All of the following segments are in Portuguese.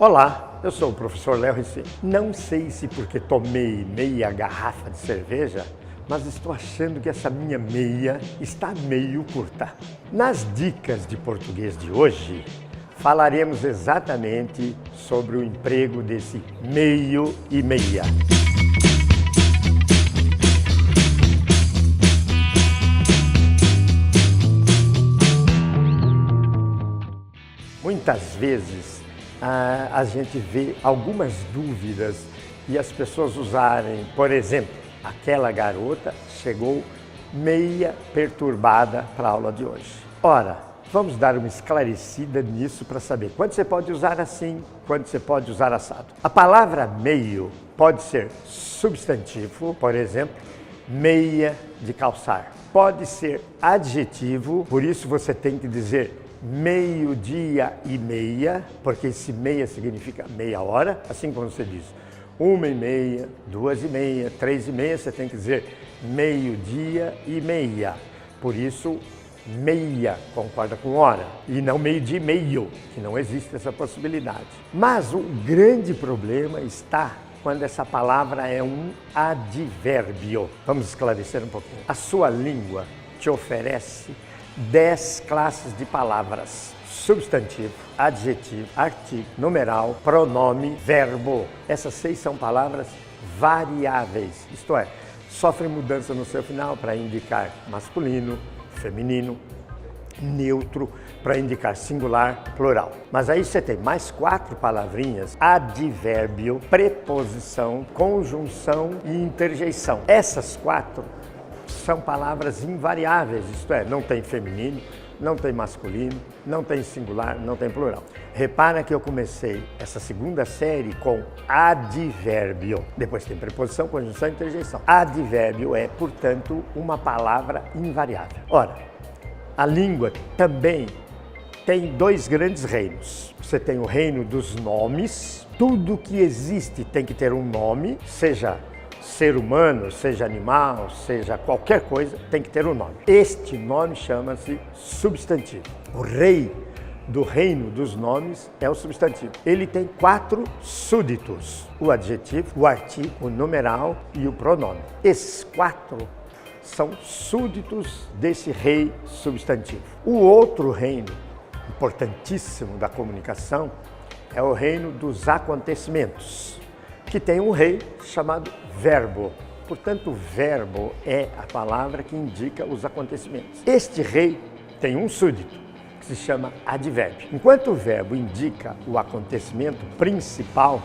Olá, eu sou o professor Léo Ricci. Não sei se porque tomei meia garrafa de cerveja, mas estou achando que essa minha meia está meio curta. Nas dicas de português de hoje, falaremos exatamente sobre o emprego desse meio e meia. Muitas vezes a gente vê algumas dúvidas e as pessoas usarem, por exemplo, aquela garota chegou meia perturbada para a aula de hoje. Ora, vamos dar uma esclarecida nisso para saber quando você pode usar assim, quando você pode usar assado. A palavra meio pode ser substantivo, por exemplo, meia de calçar. Pode ser adjetivo, por isso você tem que dizer meio-dia e meia, porque esse meia significa meia hora, assim como você diz 1h30, 2h30, 3h30, você tem que dizer meio-dia e meia. Por isso, meia concorda com hora e não meio-dia e meio, que não existe essa possibilidade. Mas o grande problema está quando essa palavra é um advérbio. Vamos esclarecer um pouquinho. A sua língua te oferece 10 classes de palavras: substantivo, adjetivo, artigo, numeral, pronome, verbo. Essas 6 são palavras variáveis, isto é, sofrem mudança no seu final para indicar masculino, feminino, neutro, para indicar singular, plural. Mas aí você tem mais 4 palavrinhas: advérbio, preposição, conjunção e interjeição. Essas 4 são palavras invariáveis, isto é, não tem feminino, não tem masculino, não tem singular, não tem plural. Repara que eu comecei essa segunda série com advérbio. Depois tem preposição, conjunção e interjeição. Advérbio é, portanto, uma palavra invariável. Ora, a língua também tem 2 grandes reinos. Você tem o reino dos nomes. Tudo que existe tem que ter um nome, seja ser humano, seja animal, seja qualquer coisa, tem que ter um nome. Este nome chama-se substantivo. O rei do reino dos nomes é o substantivo. Ele tem 4 súditos: o adjetivo, o artigo, o numeral e o pronome. Esses 4 são súditos desse rei substantivo. O outro reino importantíssimo da comunicação é o reino dos acontecimentos, que tem um rei chamado verbo. Portanto, verbo é a palavra que indica os acontecimentos. Este rei tem um súdito, que se chama advérbio. Enquanto o verbo indica o acontecimento principal,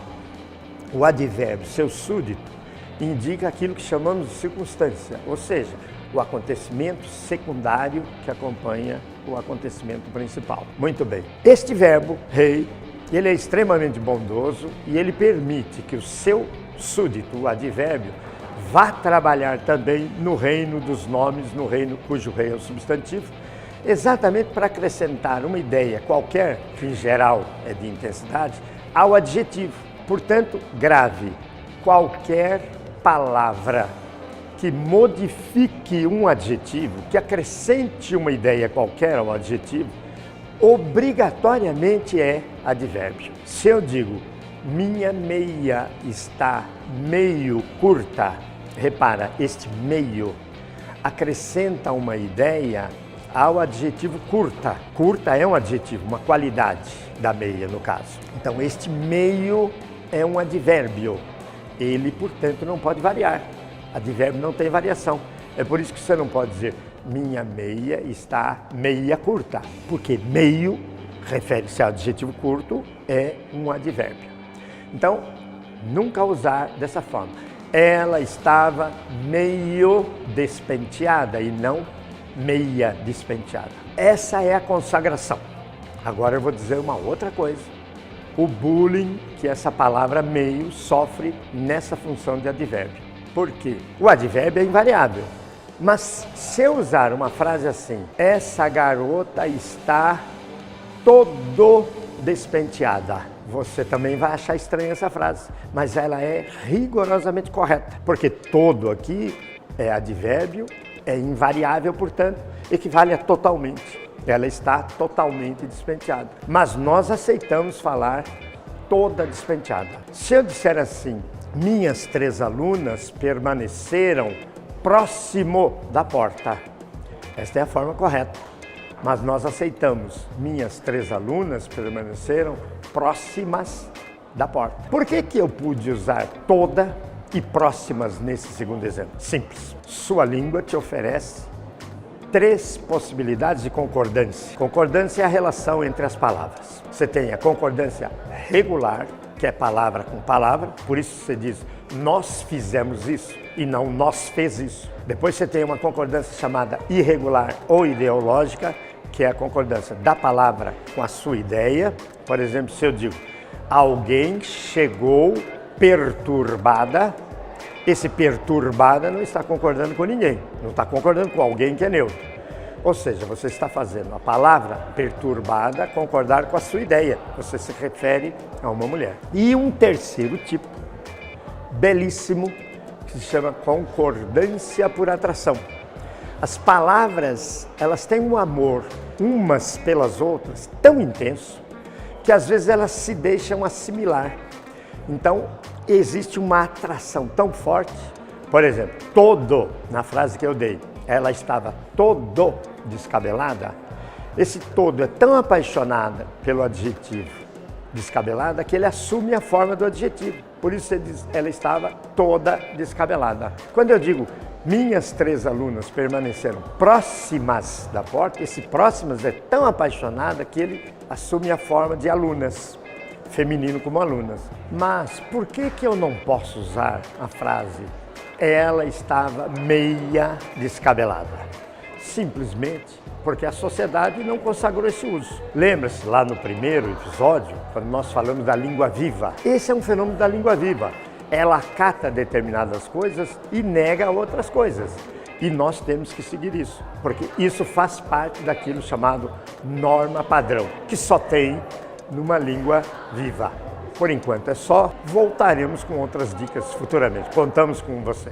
o advérbio, seu súdito, indica aquilo que chamamos de circunstância, ou seja, o acontecimento secundário que acompanha o acontecimento principal. Muito bem. Este verbo, rei, ele é extremamente bondoso e ele permite que o seu súdito, o advérbio, vá trabalhar também no reino dos nomes, no reino cujo rei é o substantivo, exatamente para acrescentar uma ideia qualquer, que em geral é de intensidade, ao adjetivo. Portanto, grave: qualquer palavra que modifique um adjetivo, que acrescente uma ideia qualquer ao adjetivo, obrigatoriamente é advérbio. Se eu digo minha meia está meio curta, repara, este meio acrescenta uma ideia ao adjetivo curta. Curta é um adjetivo, uma qualidade da meia no caso. Então este meio é um advérbio. Ele, portanto, não pode variar. Advérbio não tem variação. É por isso que você não pode dizer minha meia está meia curta, porque meio refere-se ao adjetivo curto, é um advérbio. Então, nunca usar dessa forma. Ela estava meio despenteada e não meia despenteada. Essa é a consagração. Agora eu vou dizer uma outra coisa. O bullying que essa palavra meio sofre nessa função de advérbio. Por quê? O advérbio é invariável. Mas se eu usar uma frase assim: essa garota está todo despenteada, você também vai achar estranha essa frase, mas ela é rigorosamente correta, porque todo aqui é advérbio, é invariável, portanto, equivale a totalmente. Ela está totalmente despenteada. Mas nós aceitamos falar toda despenteada. Se eu disser assim, minhas 3 alunas permaneceram próximo da porta. Esta é a forma correta. Mas nós aceitamos, minhas 3 alunas permaneceram próximas da porta. Por que eu pude usar toda e próximas nesse segundo exemplo? Simples. Sua língua te oferece 3 possibilidades de concordância. Concordância é a relação entre as palavras. Você tem a concordância regular, que é palavra com palavra, por isso você diz, nós fizemos isso e não nós fez isso. Depois você tem uma concordância chamada irregular ou ideológica, que é a concordância da palavra com a sua ideia. Por exemplo, se eu digo, alguém chegou perturbada, esse perturbada não está concordando com ninguém, não está concordando com alguém que é neutro. Ou seja, você está fazendo a palavra perturbada concordar com a sua ideia, você se refere a uma mulher. E um terceiro tipo, belíssimo, que se chama concordância por atração. As palavras, elas têm um amor umas pelas outras tão intenso que às vezes elas se deixam assimilar. Então, existe uma atração tão forte. Por exemplo, todo, na frase que eu dei, ela estava todo descabelada. Esse todo é tão apaixonada pelo adjetivo descabelada que ele assume a forma do adjetivo. Por isso você diz, ela estava toda descabelada. Quando eu digo, minhas 3 alunas permaneceram próximas da porta, esse próximas é tão apaixonada que ele assume a forma de alunas, feminino como alunas. Mas por que eu não posso usar a frase ela estava meia descabelada? Simplesmente porque a sociedade não consagrou esse uso. Lembra-se lá no primeiro episódio, quando nós falamos da língua viva. Esse é um fenômeno da língua viva. Ela acata determinadas coisas e nega outras coisas. E nós temos que seguir isso, porque isso faz parte daquilo chamado norma padrão, que só tem numa língua viva. Por enquanto é só, voltaremos com outras dicas futuramente. Contamos com você.